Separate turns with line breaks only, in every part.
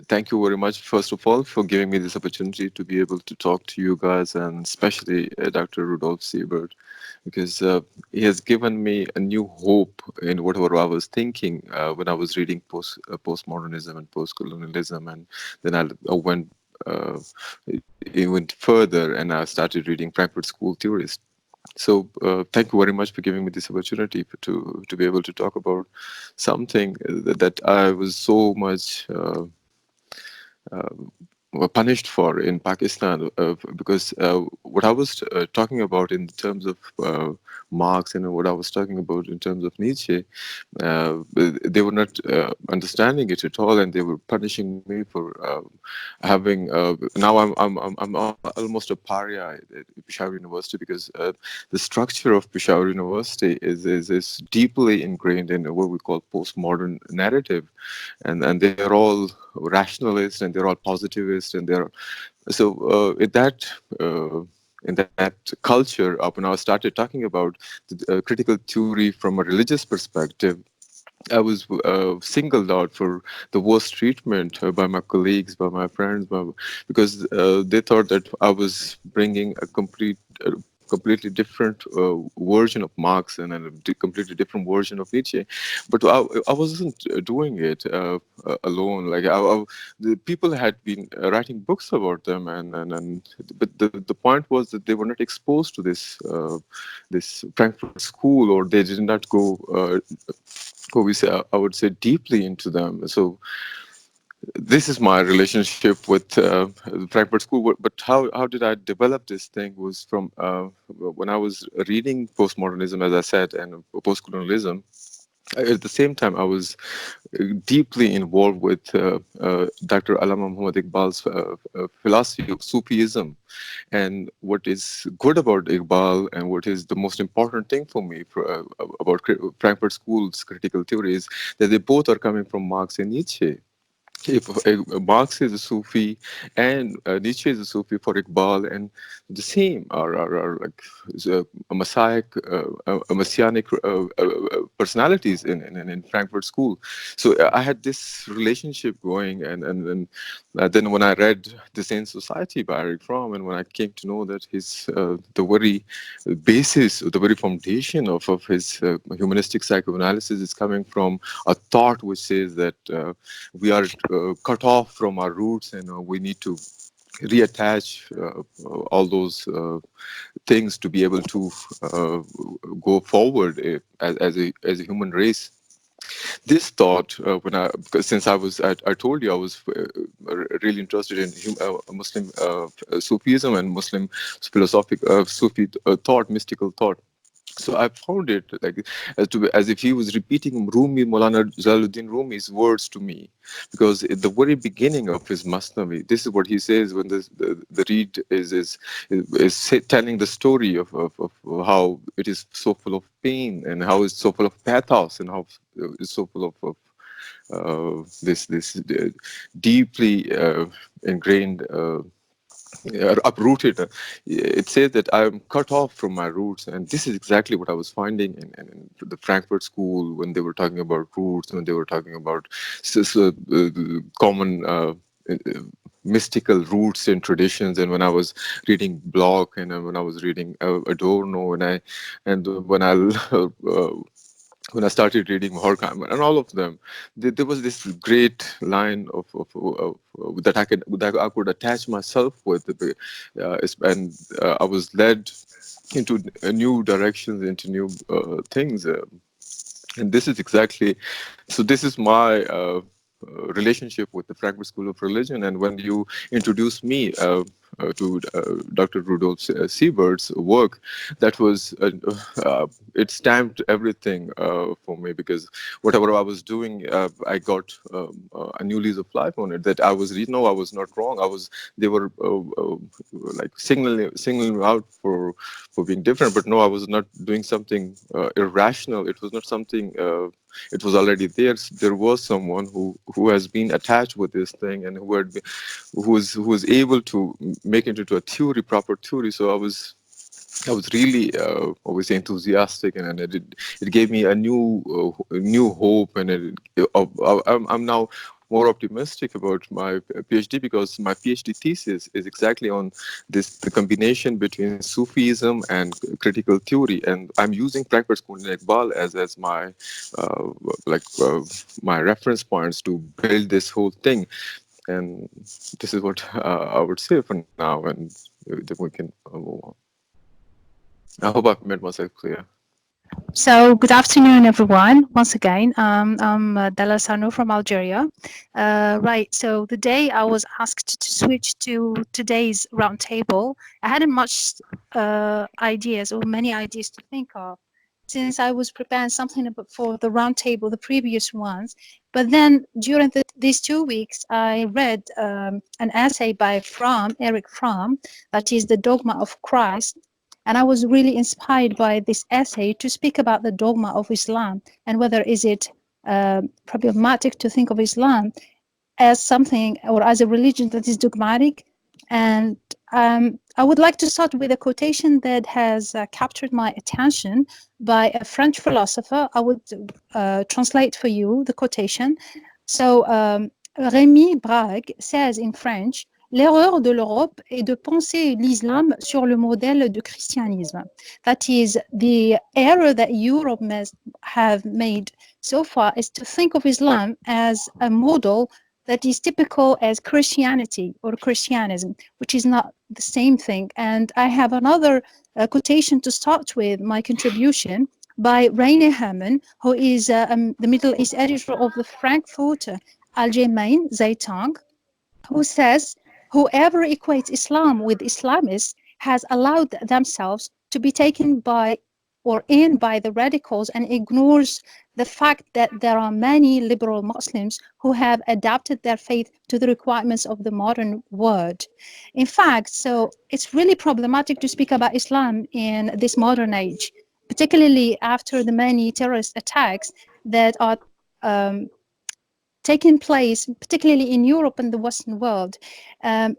Thank you very much, first of all, for giving me this opportunity to be able to talk to you guys, and especially Dr. Rudolf Seibert, because he has given me a new hope in whatever I was thinking when I was reading postmodernism and postcolonialism, and then I went uh, even further, and I started reading Frankfurt School theorists. So thank you very much for giving me this opportunity to be able to talk about something that I was so much were punished for in Pakistan, because what I was talking about in terms of Marx and what I was talking about in terms of Nietzsche, they were not understanding it at all, and they were punishing me for having. Now I'm almost a pariah at Peshawar University, because the structure of Peshawar University is deeply ingrained in what we call postmodern narrative, and they're all rationalist, and they're all positivist, and they're so in that culture. When I started talking about the critical theory from a religious perspective, I was singled out for the worst treatment by my colleagues, by my friends, because they thought that I was bringing a completely different version of Marx, and a completely different version of Nietzsche. But I wasn't doing it alone. The people had been writing books about them, and but the point was that they were not exposed to this Frankfurt school, or they did not go we say, I would say, deeply into them. So this is my relationship with the Frankfurt School. But how did I develop this thing was from when I was reading postmodernism, as I said, and postcolonialism. At the same time, I was deeply involved with Dr. Allama Muhammad Iqbal's philosophy of Sufism. And what is good about Iqbal, and what is the most important thing for me about Frankfurt School's critical theories, that they both are coming from Marx and Nietzsche. If Marx is a Sufi and Nietzsche is a Sufi for Iqbal, and the same are like a messianic personalities in Frankfurt School. So I had this relationship going, and then when I read The Sane Society by Eric Fromm, and when I came to know that his the very basis, the very foundation of his humanistic psychoanalysis is coming from a thought which says that we are cut off from our roots, and we need to reattach all those things to be able to uh, go forward as a human race. This thought, because since I told you I was really interested in Muslim Sufism and Muslim philosophic Sufi thought, mystical thought. So I found it like as if he was repeating Maulana Jalaluddin Rumi's words to me, because at the very beginning of his Masnavi, this is what he says when the read telling the story of how it is so full of pain, and how it's so full of pathos, and how it's so full of this deeply ingrained. Uprooted. It says that I'm cut off from my roots, and this is exactly what I was finding in the Frankfurt School when they were talking about roots, when they were talking about common. Mystical roots and traditions, and when I was reading Bloch, and when I was reading Adorno, and when I started reading Horkheimer and all of them, there was this great line that I could attach myself with, and I was led into new directions, into new things, and this is exactly. So this is my relationship with the Frankfurt School of Religion, and when you introduced me to Dr. Rudolf Siebert's work, that was it stamped everything for me, because whatever I was doing, I got a new lease of life on it. That I was, I was not wrong. They were like singling me out for being different, but no, I was not doing something irrational. It was not something. It was already there. There was someone who has been attached with this thing, and who was able to make it into a theory, proper theory. So I was really always enthusiastic, and it gave me a new hope, and I'm now more optimistic about my PhD, because my PhD thesis is exactly on this, the combination between Sufism and critical theory, and I'm using Frankfurt School in Iqbal as my uh, my reference points to build this whole thing. And this is what I would say for now, and then we can move on. I hope I've made myself clear.
So, good afternoon, everyone. Once again, I'm Dalal Sarnou from Algeria. Right, so the day I was asked to switch to today's roundtable, I hadn't much ideas or many ideas to think of, since I was preparing something for the roundtable, the previous ones. But then during these 2 weeks, I read an essay by Eric Fromm, that is The Dogma of Christ. And I was really inspired by this essay to speak about the dogma of Islam and whether is it problematic to think of Islam as something or as a religion that is dogmatic. And I would like to start with a quotation that has captured my attention by a French philosopher. I would translate for you the quotation. So Rémi Brague says in French, l'erreur de l'Europe est de penser l'islam sur le modèle du christianisme. That is, the error that Europe must have made so far is to think of Islam as a model that is typical as Christianity or Christianism, which is not the same thing. And I have another quotation to start with my contribution by Rainer Hermann, who is the Middle East editor of the Frankfurt Allgemeine Zeitung, who says, whoever equates Islam with Islamists has allowed themselves to be taken by or in by the radicals and ignores the fact that there are many liberal Muslims who have adapted their faith to the requirements of the modern world. In fact, so it's really problematic to speak about Islam in this modern age, particularly after the many terrorist attacks that are taking place, particularly in Europe and the Western world.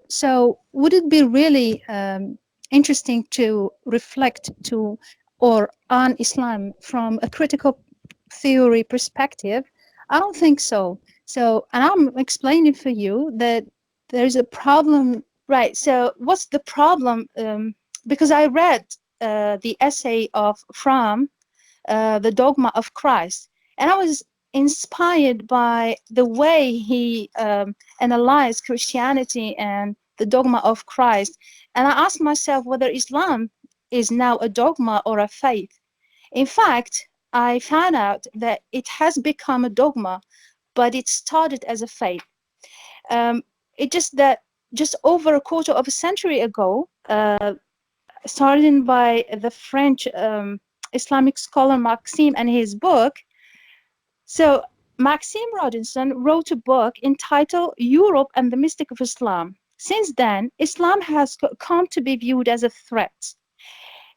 So would it be really interesting to reflect to or on Islam from a critical theory perspective? I don't think so. So, and I'm explaining for you that there's a problem, right? So what's the problem? Because I read the essay of Fromm, The Dogma of Christ, and I was inspired by the way he analyzed Christianity and the dogma of Christ. And I asked myself whether Islam is now a dogma or a faith. In fact, I found out that it has become a dogma, but it started as a faith. It just over a quarter of a century ago, starting by the French Islamic scholar Maxime and his book. So Maxime Rodinson wrote a book entitled Europe and the Mystic of Islam. Since then, Islam has come to be viewed as a threat.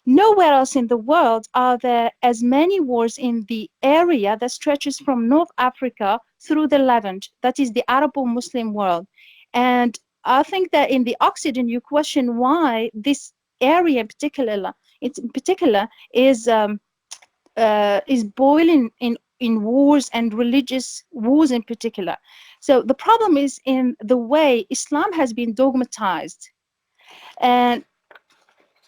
Nowhere else in the world are there as many wars in the area that stretches from North Africa through the Levant, that is the Arabo-Muslim world. And I think that in the Occident, you question why this area in particular is boiling in wars and religious wars in particular. So the problem is in the way Islam has been dogmatized. And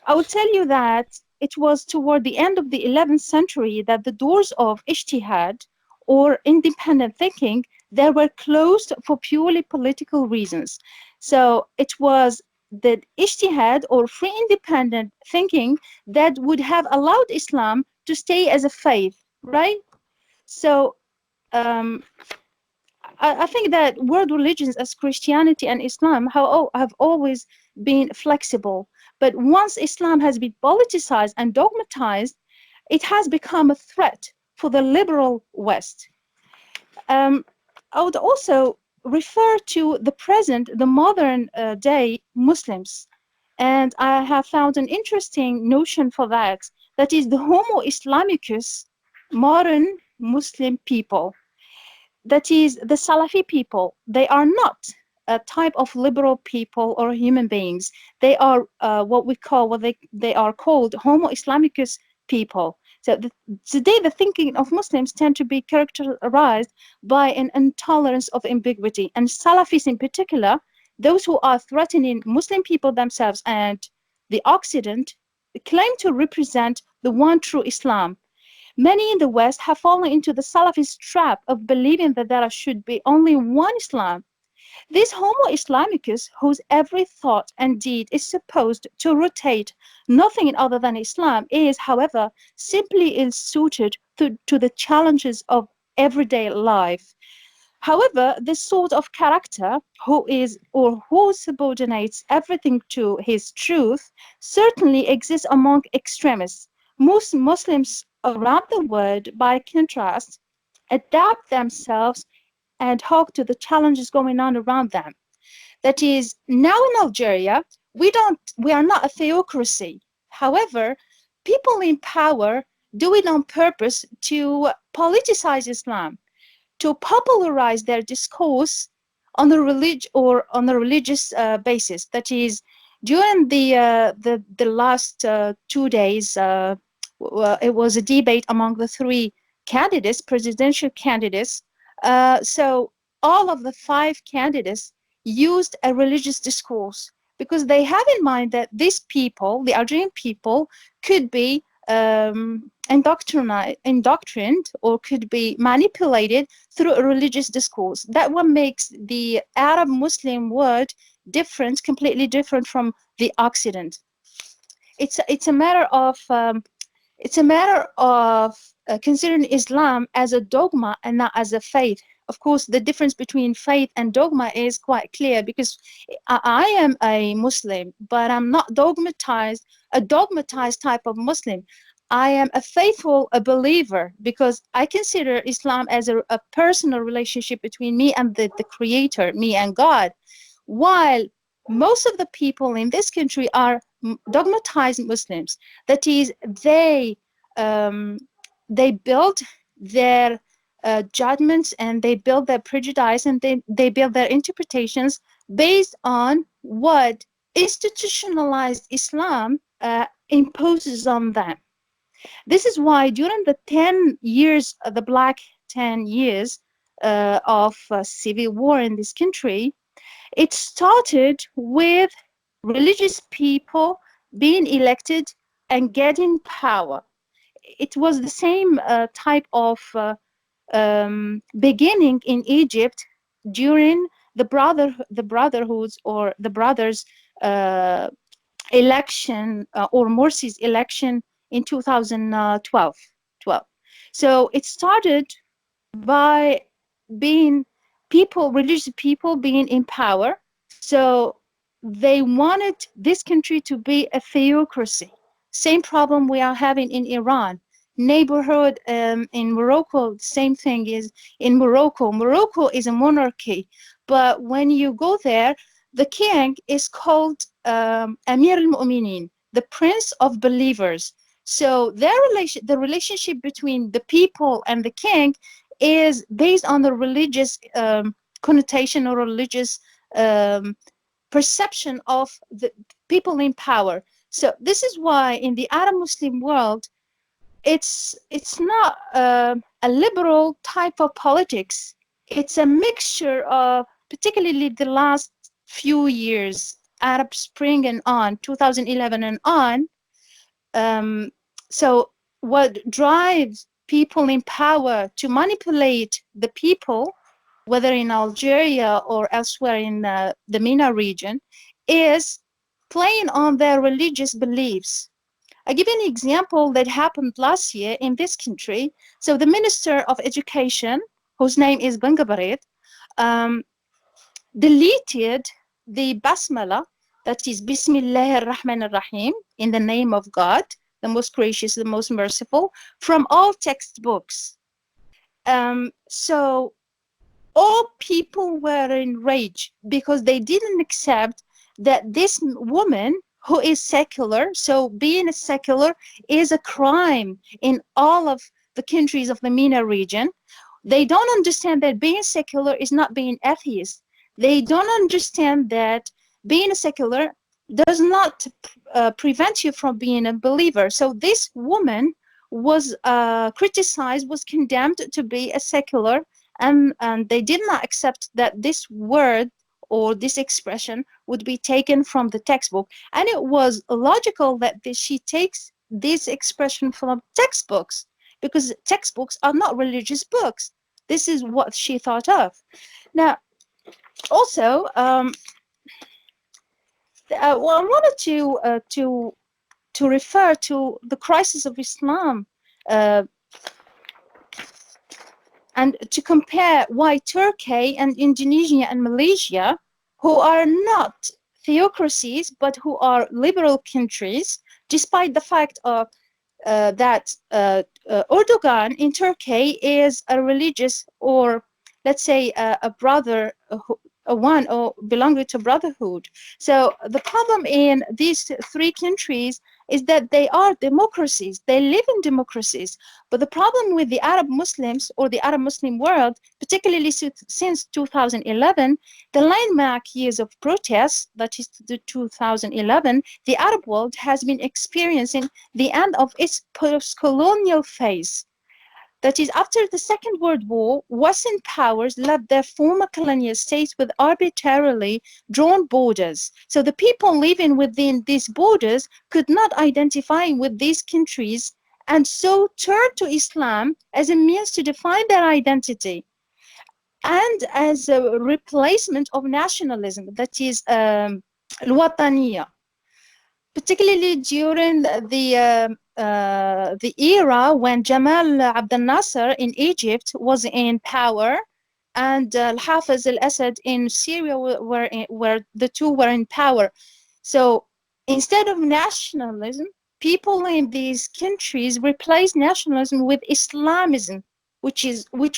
I will tell you that it was toward the end of the 11th century that the doors of ijtihad, or independent thinking, they were closed for purely political reasons. So it was the ijtihad or free independent thinking that would have allowed Islam to stay as a faith, right? So um, I think that world religions as Christianity and Islam have always been flexible. But once Islam has been politicized and dogmatized, it has become a threat for the liberal West. I would also refer to the present, the modern day Muslims. And I have found an interesting notion for that. That is the Homo Islamicus, modern Muslim people. That is the Salafi people. They are not a type of liberal people or human beings. They are what they are called Homo Islamicus people. So today, the thinking of Muslims tend to be characterized by an intolerance of ambiguity, and Salafis in particular, those who are threatening Muslim people themselves and the Occident, claim to represent the one true Islam. Many in the West have fallen into the Salafist trap of believing that there should be only one Islam. This Homo Islamicus, whose every thought and deed is supposed to rotate nothing other than Islam, is, however, simply ill-suited to the challenges of everyday life. However, this sort of character, who is or who subordinates everything to his truth, certainly exists among extremists. Most Muslims around the world, by contrast, adapt themselves and talk to the challenges going on around them. That is, now in Algeria, we are not a theocracy. However, people in power do it on purpose to politicize Islam, to popularize their discourse on the religious basis. That is, during the last 2 days, it was a debate among the three candidates, presidential candidates. So all of the five candidates used a religious discourse because they have in mind that these people, the Algerian people, could be indoctrined or could be manipulated through a religious discourse. That what makes the Arab Muslim world different, completely different from the Occident. It's a matter of considering Islam as a dogma and not as a faith. Of course, the difference between faith and dogma is quite clear because I am a Muslim, but I'm not a dogmatized type of Muslim. I am a believer because I consider Islam as a personal relationship between me and the Creator, me and God. While most of the people in this country are dogmatized Muslims. That is, they build their judgments and they build their prejudice and they build their interpretations based on what institutionalized Islam imposes on them. This is why during the 10 years, the Black 10 years of civil war in this country, it started with religious people being elected and getting power. It was the same type of beginning in Egypt during the brotherhoods or the brothers election or Morsi's election in 2012. So it started by being religious people being in power. So they wanted this country to be a theocracy. Same problem we are having in Iran. Neighborhood in Morocco, same thing is in Morocco. Morocco is a monarchy, but when you go there, the king is called Amir al-Mu'minin, the prince of believers. So the relationship between the people and the king is based on the religious connotation or religious perception of the people in power. So this is why in the Arab Muslim world, it's not a liberal type of politics. It's a mixture of, particularly the last few years, Arab Spring and on, 2011 and on. So what drives people in power to manipulate the people, whether in Algeria or elsewhere in the MENA region, is playing on their religious beliefs. I give you an example that happened last year in this country. So the Minister of Education, whose name is Bengabarit, deleted the Basmala, that is Bismillah ar-Rahman ar-Rahim, in the name of God, the most gracious, the most merciful, from all textbooks. So all people were enraged because they didn't accept that this woman who is secular, so being a secular is a crime in all of the countries of the MENA region. They don't understand that being secular is not being atheist. They don't understand that being a secular does not prevent you from being a believer. So this woman was criticized, was condemned to be a secular, and they did not accept that this word or this expression would be taken from the textbook. And it was logical that she takes this expression from textbooks, because textbooks are not religious books. This is what she thought of. Now, also, well, I wanted to refer to the crisis of Islam, uh, and to compare why Turkey and Indonesia and Malaysia, who are not theocracies but who are liberal countries, despite the fact of that Erdogan in Turkey is a religious, or let's say a brother, a one or belonging to brotherhood. So the problem in these three countries is that they are democracies. They live in democracies. But the problem with the Arab Muslims or the Arab Muslim world, particularly since 2011, the landmark years of protests, that is the 2011, the Arab world has been experiencing the end of its post-colonial phase. That is, after the Second World War, Western powers left their former colonial states with arbitrarily drawn borders. So the people living within these borders could not identify with these countries, and so turned to Islam as a means to define their identity and as a replacement of nationalism, that is, الوطنية, particularly during the era when Jamal Abdel Nasser in Egypt was in power, and Al-Hafiz al-Assad in Syria where the two were in power. So instead of nationalism, people in these countries replaced nationalism with Islamism, which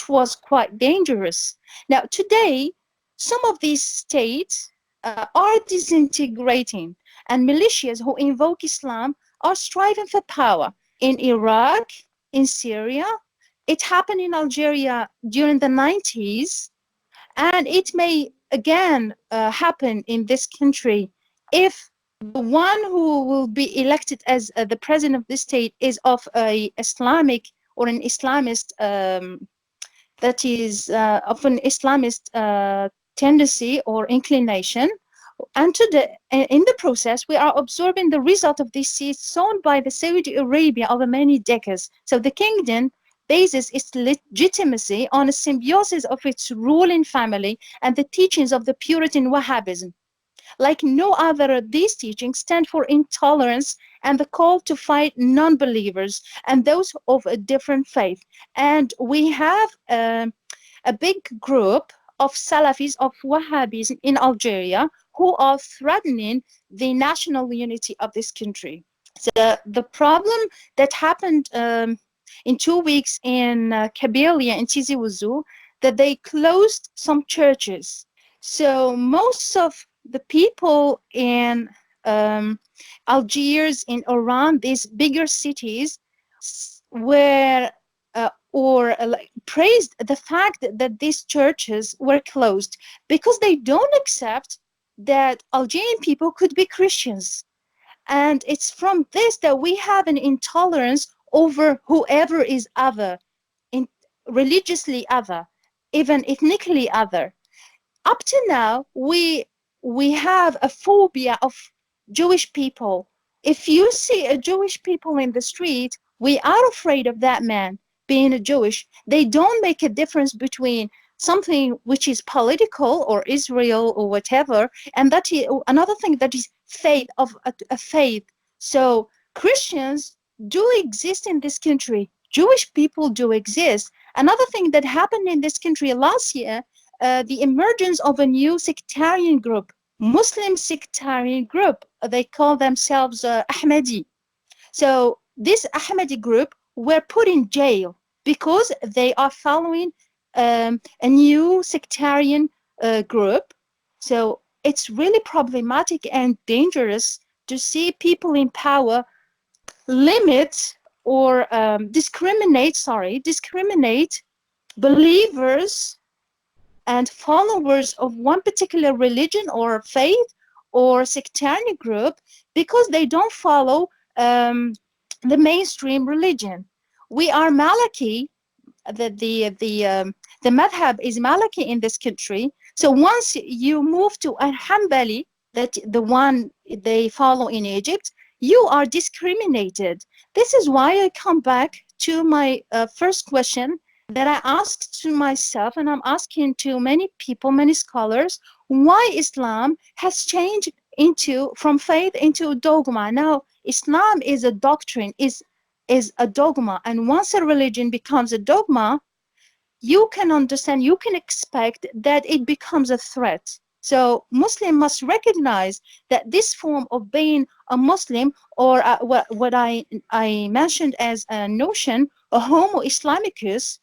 was quite dangerous. Now today, some of these states are disintegrating, and militias who invoke Islam are striving for power in Iraq, in Syria. It happened in Algeria during the 90s, and it may again happen in this country if the one who will be elected as the president of the state is of a Islamic or an Islamist, that is of an Islamist tendency or inclination. And in the process, we are absorbing the result of these seeds sown by the Saudi Arabia over many decades. So the kingdom bases its legitimacy on a symbiosis of its ruling family and the teachings of the Puritan Wahhabism. Like no other, these teachings stand for intolerance and the call to fight non-believers and those of a different faith. And we have a big group of Salafis, of Wahhabis in Algeria, who are threatening the national unity of this country. So the problem that happened in 2 weeks in Kabylia and Tizi Ouzou, that they closed some churches. So most of the people in Algiers, in Oran, these bigger cities, were praised the fact that these churches were closed because they don't accept that Algerian people could be Christians. And it's from this that we have an intolerance over whoever is other, in, religiously other, even ethnically other. Up to now, we have a phobia of Jewish people. If you see a Jewish people in the street, we are afraid of that man being a Jewish. They don't make a difference between something which is political or Israel or whatever, and that is another thing, that is faith, of a faith. So Christians do exist in this country. Jewish people do exist. Another thing that happened in this country last year, the emergence of a new sectarian group, Muslim sectarian group. They call themselves Ahmadi. So this Ahmadi group were put in jail because they are following a new sectarian group. So it's really problematic and dangerous to see people in power limit or discriminate believers and followers of one particular religion or faith or sectarian group because they don't follow the mainstream religion. we are Maliki. The madhab is Maliki in this country. So once you move to a Hanbali, that the one they follow in Egypt, you are discriminated. This is why I come back to my first question that I asked to myself, and I'm asking to many people, many scholars, why Islam has changed into from faith into dogma. Now, Islam is a doctrine, is a dogma, and once a religion becomes a dogma, you can understand, you can expect that it becomes a threat. So Muslim must recognize that this form of being a Muslim, or what I mentioned as a notion, a Homo Islamicus.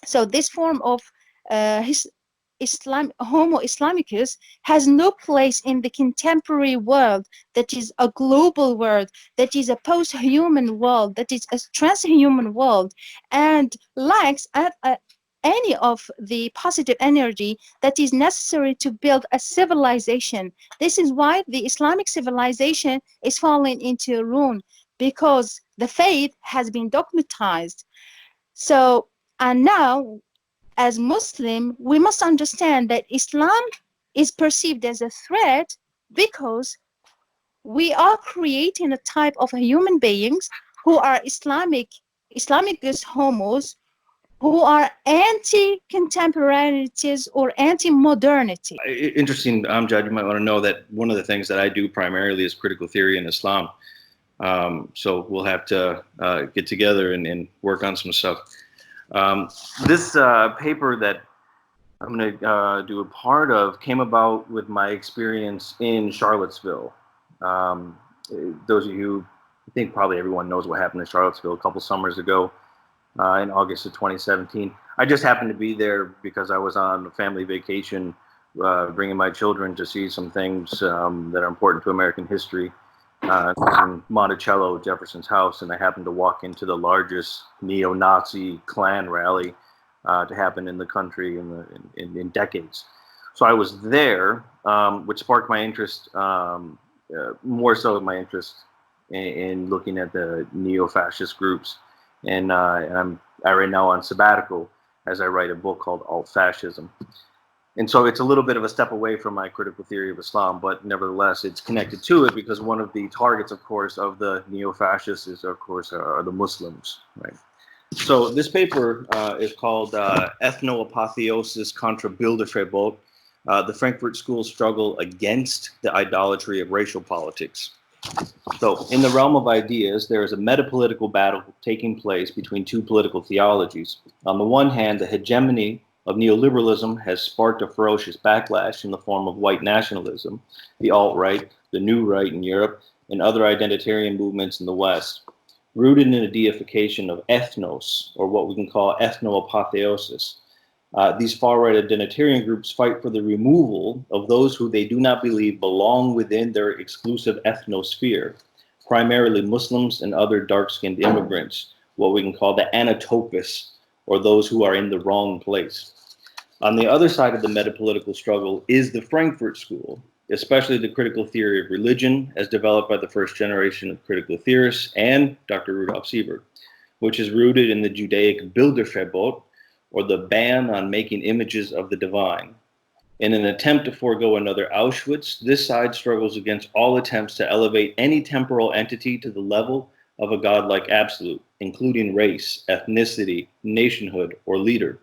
So this form of his Homo Islamicus has no place in the contemporary world that is a global world, that is a post-human world, that is a transhuman world, and lacks any of the positive energy that is necessary to build a civilization. This is why the Islamic civilization is falling into ruin, because the faith has been dogmatized. So, and now, as Muslim, we must understand that Islam is perceived as a threat because we are creating a type of human beings who are Islamicus homos, who are anti-contemporaneities or anti-modernity.
Interesting, Amjad, you might want to know that one of the things that I do primarily is critical theory in Islam. So we'll have to get together and work on some stuff. This paper that I'm going to do a part of came about with my experience in Charlottesville. Those of you, I think probably everyone knows what happened in Charlottesville a couple summers ago in August of 2017. I just happened to be there because I was on a family vacation, bringing my children to see some things that are important to American history. In Monticello, Jefferson's house, and I happened to walk into the largest neo-Nazi Klan rally to happen in the country in decades. So I was there, which sparked my interest, more so my interest in looking at the neo-fascist groups. And I'm right now on sabbatical as I write a book called Alt-Fascism. And so it's a little bit of a step away from my critical theory of Islam, but nevertheless, it's connected to it because one of the targets, of course, of the neo-fascists is, of course, are the Muslims, right? So this paper is called Ethno-apotheosis contra Bilderverbot, the Frankfurt School struggle against the idolatry of racial politics. So in the realm of ideas, there is a metapolitical battle taking place between two political theologies. On the one hand, the hegemony of neoliberalism has sparked a ferocious backlash in the form of white nationalism, the alt-right, the new right in Europe, and other identitarian movements in the West, rooted in a deification of ethnos, or what we can call ethno-apotheosis. These far-right identitarian groups fight for the removal of those who they do not believe belong within their exclusive ethnosphere, primarily Muslims and other dark-skinned immigrants, what we can call the anatopis, or those who are in the wrong place. On the other side of the metapolitical struggle is the Frankfurt School, especially the critical theory of religion as developed by the first generation of critical theorists and Dr. Rudolf Seibert, which is rooted in the Judaic Bilderverbot, or the ban on making images of the divine. In an attempt to forego another Auschwitz, this side struggles against all attempts to elevate any temporal entity to the level of a godlike absolute, including race, ethnicity, nationhood, or leader.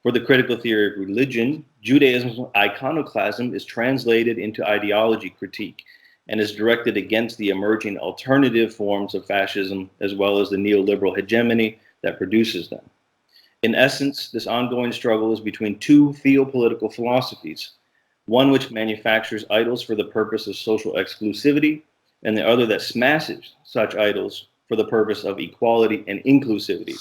For the critical theory of religion, Judaism's iconoclasm is translated into ideology critique and is directed against the emerging alternative forms of fascism as well as the neoliberal hegemony that produces them. In essence, this ongoing struggle is between two theopolitical philosophies, one which manufactures idols for the purpose of social exclusivity, and the other that smashes such idols for the purpose of equality and inclusivity.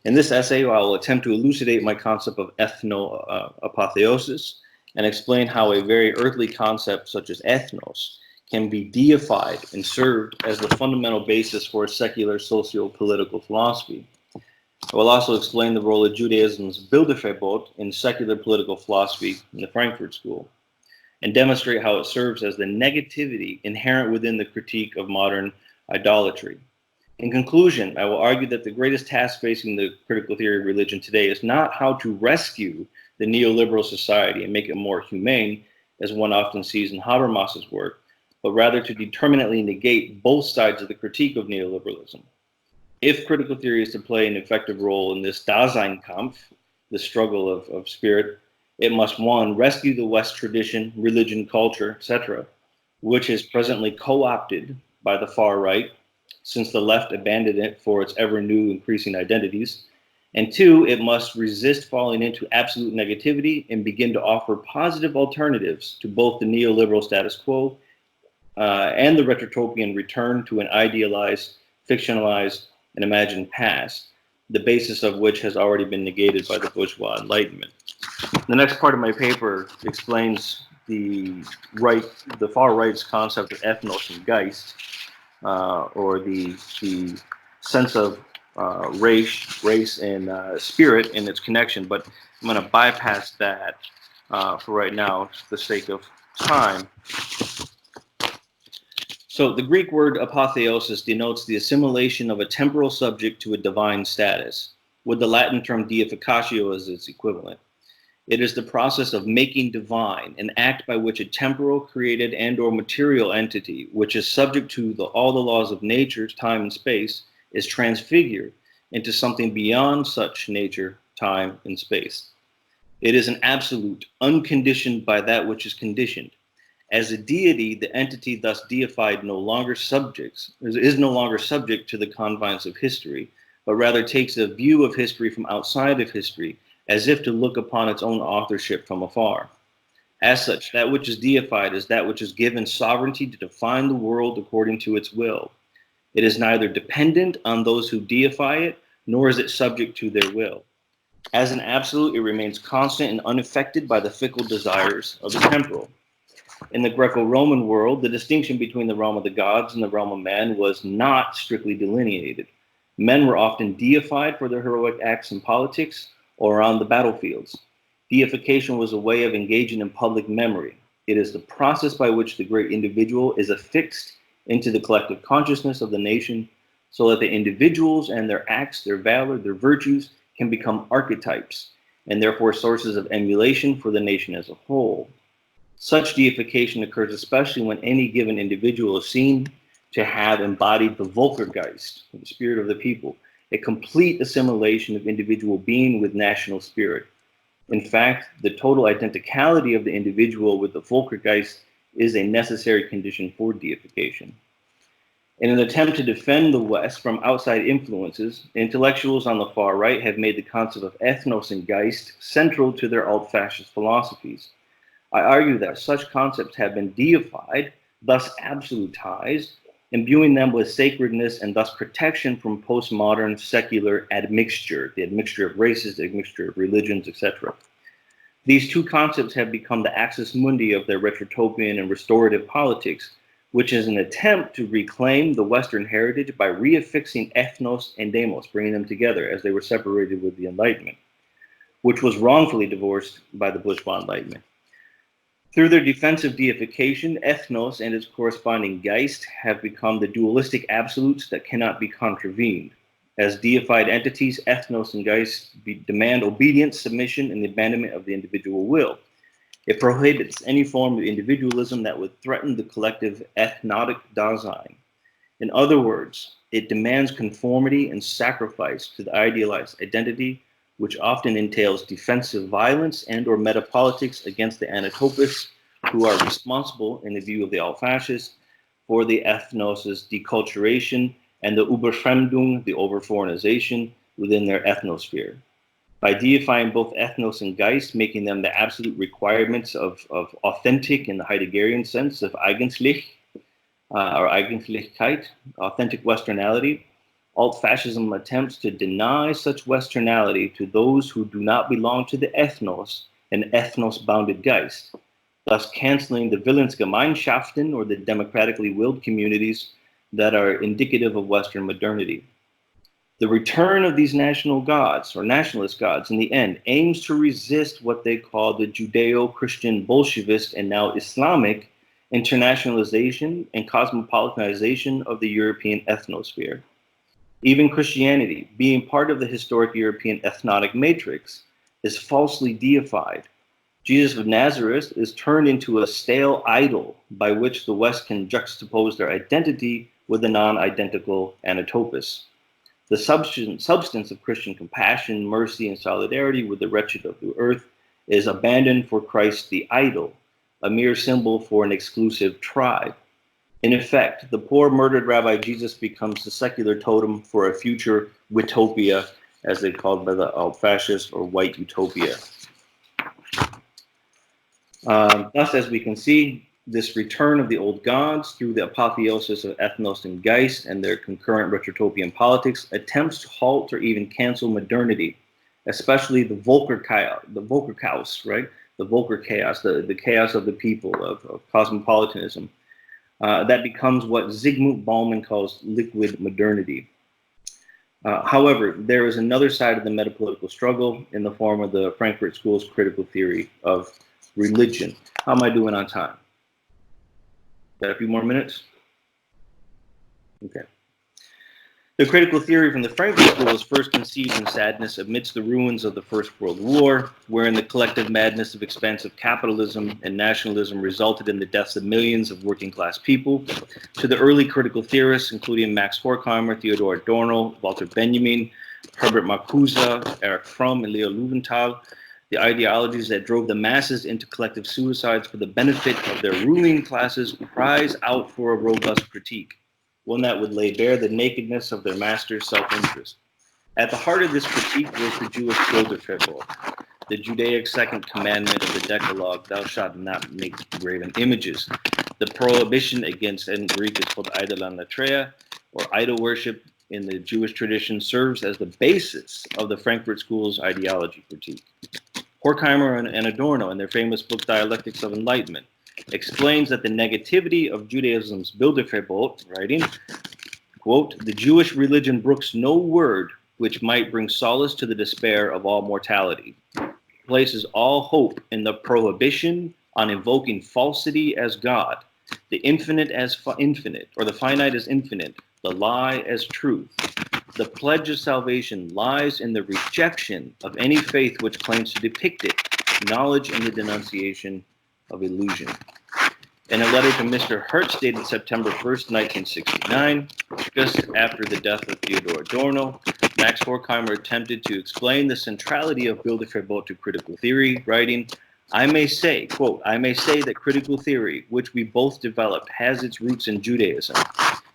In this essay, I will attempt to elucidate my concept of ethno-apotheosis and explain how a very earthly concept such as ethnos can be deified and served as the fundamental basis for a secular socio-political philosophy. I will also explain the role of Judaism's Bilderverbot in secular political philosophy in the Frankfurt School, and demonstrate how it serves as the negativity inherent within the critique of modern idolatry. In conclusion, I will argue that the greatest task facing the critical theory of religion today is not how to rescue the neoliberal society and make it more humane, as one often sees in Habermas's work, but rather to determinately negate both sides of the critique of neoliberalism. If critical theory is to play an effective role in this Daseinkampf, the struggle of spirit, it must, one, rescue the West tradition, religion, culture, etc., which is presently co-opted by the far right, since the left abandoned it for its ever new increasing identities. And two, it must resist falling into absolute negativity and begin to offer positive alternatives to both the neoliberal status quo and the retrotopian return to an idealized, fictionalized, and imagined past, the basis of which has already been negated by the bourgeois Enlightenment. The next part of my paper explains the far right's concept of ethnos and Geist, or the sense of race and spirit in its connection, but I'm going to bypass that for right now, for the sake of time. So the Greek word apotheosis denotes the assimilation of a temporal subject to a divine status, with the Latin term deificatio as its equivalent. It is the process of making divine, an act by which a temporal, created, and or material entity, which is subject to all the laws of nature, time, and space, is transfigured into something beyond such nature, time, and space. It is an absolute, unconditioned by that which is conditioned. As a deity, the entity thus deified is no longer subject to the confines of history, but rather takes a view of history from outside of history, as if to look upon its own authorship from afar. As such, that which is deified is that which is given sovereignty to define the world according to its will. It is neither dependent on those who deify it, nor is it subject to their will. As an absolute, it remains constant and unaffected by the fickle desires of the temporal. In the Greco-Roman world, the distinction between the realm of the gods and the realm of man was not strictly delineated. Men were often deified for their heroic acts in politics or on the battlefields. Deification was a way of engaging in public memory. It is the process by which the great individual is affixed into the collective consciousness of the nation, so that the individuals and their acts, their valor, their virtues can become archetypes, and therefore sources of emulation for the nation as a whole. Such deification occurs especially when any given individual is seen to have embodied the Völkergeist, the spirit of the people, a complete assimilation of individual being with national spirit. In fact, the total identicality of the individual with the Völkergeist is a necessary condition for deification. In an attempt to defend the West from outside influences, intellectuals on the far right have made the concept of ethnos and Geist central to their alt-fascist philosophies. I argue that such concepts have been deified, thus absolutized, imbuing them with sacredness and thus protection from postmodern secular admixture, the admixture of races, the admixture of religions, etc. These two concepts have become the axis mundi of their retrotopian and restorative politics, which is an attempt to reclaim the Western heritage by reaffixing ethnos and demos, bringing them together as they were separated with the Enlightenment, which was wrongfully divorced by the bourgeois Enlightenment. Through their defensive deification, ethnos and its corresponding Geist have become the dualistic absolutes that cannot be contravened. As deified entities, ethnos and Geist demand obedience, submission, and the abandonment of the individual will. It prohibits any form of individualism that would threaten the collective ethnotic Dasein. In other words, it demands conformity and sacrifice to the idealized identity, which often entails defensive violence and or metapolitics against the anatopists who are responsible, in the view of the alt-fascists, for the ethnos' deculturation and the Überfremdung, the overforeignization, within their ethnosphere. By deifying both ethnos and Geist, making them the absolute requirements of authentic in the Heideggerian sense of eigentlich, or Eigentlichkeit, authentic Westernality, alt-fascism attempts to deny such Westernality to those who do not belong to the ethnos and ethnos-bounded Geist, thus canceling the Willensgemeinschaften, or the democratically willed communities that are indicative of Western modernity. The return of these national gods, or nationalist gods, in the end, aims to resist what they call the Judeo-Christian Bolshevist and now Islamic internationalization and cosmopolitanization of the European ethnosphere. Even Christianity, being part of the historic European ethnotic matrix, is falsely deified. Jesus of Nazareth is turned into a stale idol by which the West can juxtapose their identity with the non-identical Anatopus. The substance of Christian compassion, mercy, and solidarity with the wretched of the earth is abandoned for Christ the idol, a mere symbol for an exclusive tribe. In effect, the poor murdered Rabbi Jesus becomes the secular totem for a future utopia, as they called by the fascist or white utopia. Thus, as we can see, this return of the old gods through the apotheosis of ethnos and Geist and their concurrent retrotopian politics attempts to halt or even cancel modernity, especially the Volker chaos, right? The Volker chaos, the chaos of the people, of cosmopolitanism. That becomes what Zygmunt Bauman calls liquid modernity. However, there is another side of the metapolitical struggle in the form of the Frankfurt School's critical theory of religion. How am I doing on time? Got a few more minutes? Okay. The critical theory from the Frankfurt School was first conceived in sadness amidst the ruins of the First World War, wherein the collective madness of expansive capitalism and nationalism resulted in the deaths of millions of working class people, to the early critical theorists, including Max Horkheimer, Theodor Adorno, Walter Benjamin, Herbert Marcuse, Erich Fromm, and Leo Löwenthal, the ideologies that drove the masses into collective suicides for the benefit of their ruling classes cries out for a robust critique, one that would lay bare the nakedness of their master's self-interest. At the heart of this critique was the Jewish Bilderverbot, the Judaic second commandment of the Decalogue, thou shalt not make graven images. The prohibition against, in Greek it's called idolatria, or idol worship in the Jewish tradition, serves as the basis of the Frankfurt School's ideology critique. Horkheimer and Adorno, in their famous book Dialectics of Enlightenment, explains that the negativity of Judaism's Bilderverbot, writing, quote, the Jewish religion brooks no word which might bring solace to the despair of all mortality, places all hope in the prohibition on invoking falsity as God, the infinite as infinite, or the finite as infinite, the lie as truth. The pledge of salvation lies in the rejection of any faith which claims to depict it, knowledge in the denunciation of illusion. In a letter to Mr. Hertz dated September 1st, 1969, just after the death of Theodor Adorno, Max Horkheimer attempted to explain the centrality of Bilderverbot to critical theory, writing, I may say, quote, I may say that critical theory, which we both developed, has its roots in Judaism.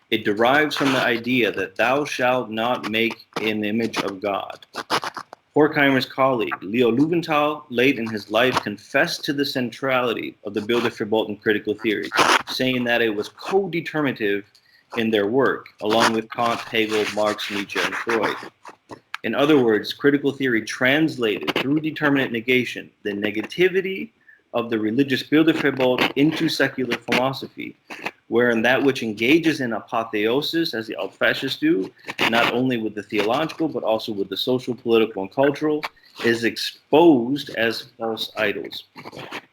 It derives from the idea that thou shalt not make an image of God. Horkheimer's colleague, Leo Löwenthal, late in his life, confessed to the centrality of the Bilderverbot in critical theory, saying that it was co-determinative in their work, along with Kant, Hegel, Marx, Nietzsche, and Freud. In other words, critical theory translated through determinate negation the negativity of the religious Bilderverbot into secular philosophy, wherein that which engages in apotheosis, as the alt-fascists do, not only with the theological, but also with the social, political, and cultural, is exposed as false idols.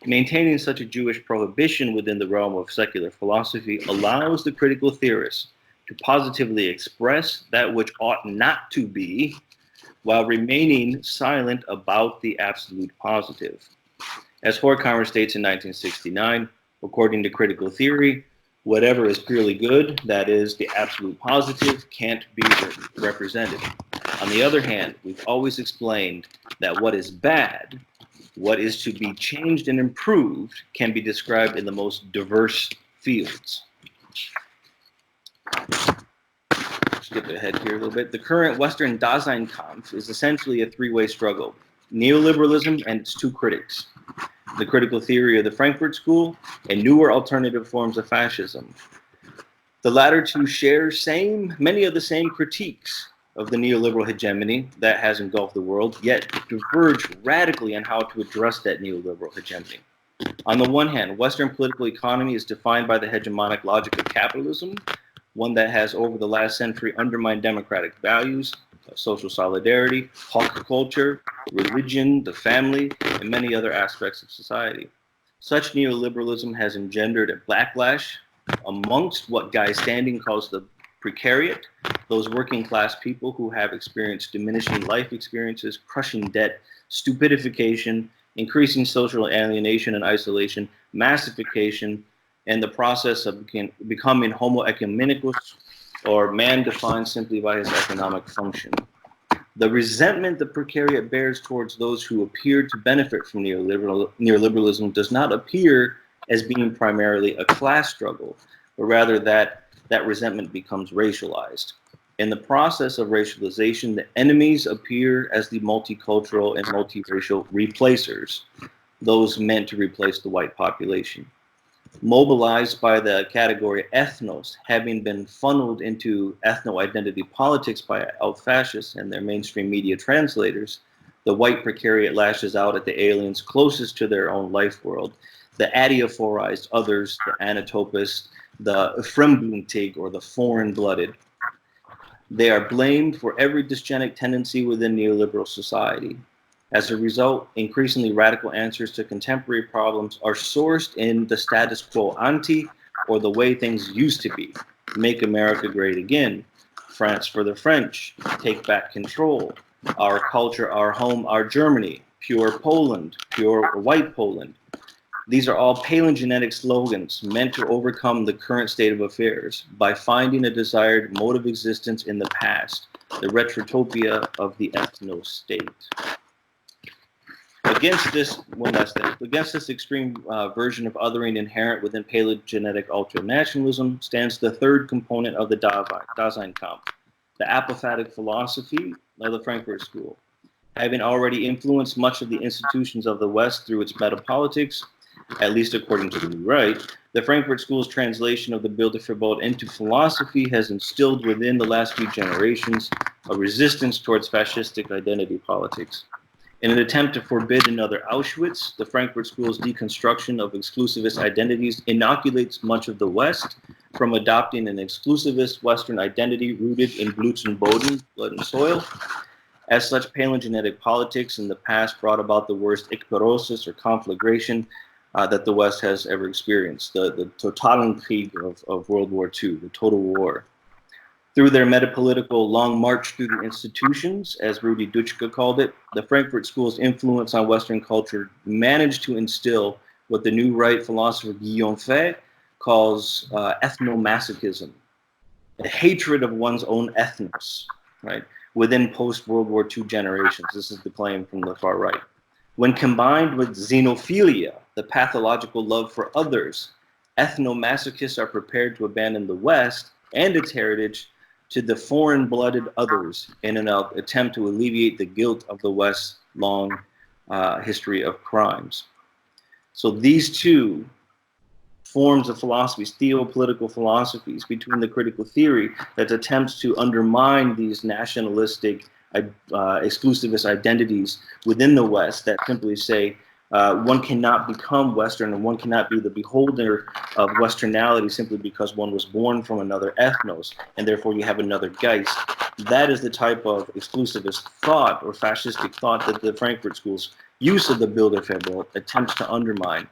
Maintaining such a Jewish prohibition within the realm of secular philosophy allows the critical theorists to positively express that which ought not to be, while remaining silent about the absolute positive. As Horkheimer states in 1969, according to critical theory, whatever is purely good, that is, the absolute positive, can't be represented. On the other hand, we've always explained that what is bad, what is to be changed and improved, can be described in the most diverse fields. Skip ahead here a little bit. The current Western Daseinkampf is essentially a three-way struggle: neoliberalism and its two critics, the critical theory of the Frankfurt School, and newer alternative forms of fascism. The latter two share many of the same critiques of the neoliberal hegemony that has engulfed the world, yet diverge radically on how to address that neoliberal hegemony. On the one hand, Western political economy is defined by the hegemonic logic of capitalism, one that has over the last century undermined democratic values, social solidarity, hawk culture, religion, the family, and many other aspects of society. Such neoliberalism has engendered a backlash amongst what Guy Standing calls the precariat, those working class people who have experienced diminishing life experiences, crushing debt, stupidification, increasing social alienation and isolation, massification, and the process of becoming homo ecumenicus, or man defined simply by his economic function. The resentment the precariat bears towards those who appear to benefit from neoliberalism does not appear as being primarily a class struggle, but rather that resentment becomes racialized. In the process of racialization, the enemies appear as the multicultural and multiracial replacers, those meant to replace the white population. Mobilized by the category ethnos, having been funneled into ethno-identity politics by out-fascists and their mainstream media translators, the white precariat lashes out at the aliens closest to their own life world, the adiaphorized others, the anatopists, the fremdblutig, or the foreign-blooded. They are blamed for every dysgenic tendency within neoliberal society. As a result, increasingly radical answers to contemporary problems are sourced in the status quo ante, or the way things used to be. Make America great again. France for the French. Take back control. Our culture, our home, our Germany. Pure Poland. Pure white Poland. These are all palingenetic slogans meant to overcome the current state of affairs by finding a desired mode of existence in the past, the retrotopia of the ethno state. Against this extreme version of othering inherent within paleogenetic ultranationalism stands the third component of the Daseinkampf, the apophatic philosophy of the Frankfurt School. Having already influenced much of the institutions of the West through its metapolitics, at least according to the New Right, the Frankfurt School's translation of the Bilderverbot into philosophy has instilled within the last few generations a resistance towards fascistic identity politics. In an attempt to forbid another Auschwitz, the Frankfurt School's deconstruction of exclusivist identities inoculates much of the West from adopting an exclusivist Western identity rooted in Blut und Boden, blood and soil. As such, paleogenetic politics in the past brought about the worst ikperosis, or conflagration, that the West has ever experienced, the Totalenkrieg of World War II, the total war. Through their metapolitical long march through the institutions, as Rudi Dutschke called it, the Frankfurt School's influence on Western culture managed to instill what the New Right philosopher Guillaume Fay calls ethnomasochism, a hatred of one's own ethnos, right, within post-World War II generations. This is the claim from the far right. When combined with xenophilia, the pathological love for others, ethnomasochists are prepared to abandon the West and its heritage to the foreign-blooded others in an attempt to alleviate the guilt of the West's long history of crimes. So these two forms of philosophies, theopolitical philosophies, between the critical theory that attempts to undermine these nationalistic, exclusivist identities within the West that simply say, one cannot become Western and one cannot be the beholder of Westernality simply because one was born from another ethnos, and therefore you have another Geist. That is the type of exclusivist thought or fascistic thought that the Frankfurt School's use of the Bilderverbot attempts to undermine.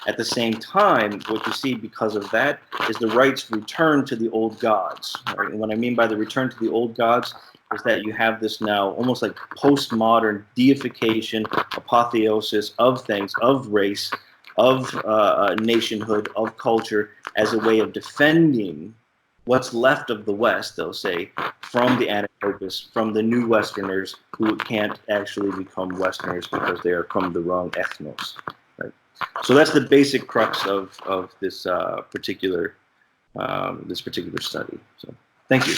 At the same time, what you see because of that is the right's return to the old gods. Right? And what I mean by the return to the old gods is that you have this now almost like postmodern deification, apotheosis of things, of race, of nationhood, of culture, as a way of defending what's left of the West, they'll say, from the anatopists, from the new Westerners who can't actually become Westerners because they are from the wrong ethnos. Right? So that's the basic crux of this particular study. So thank you.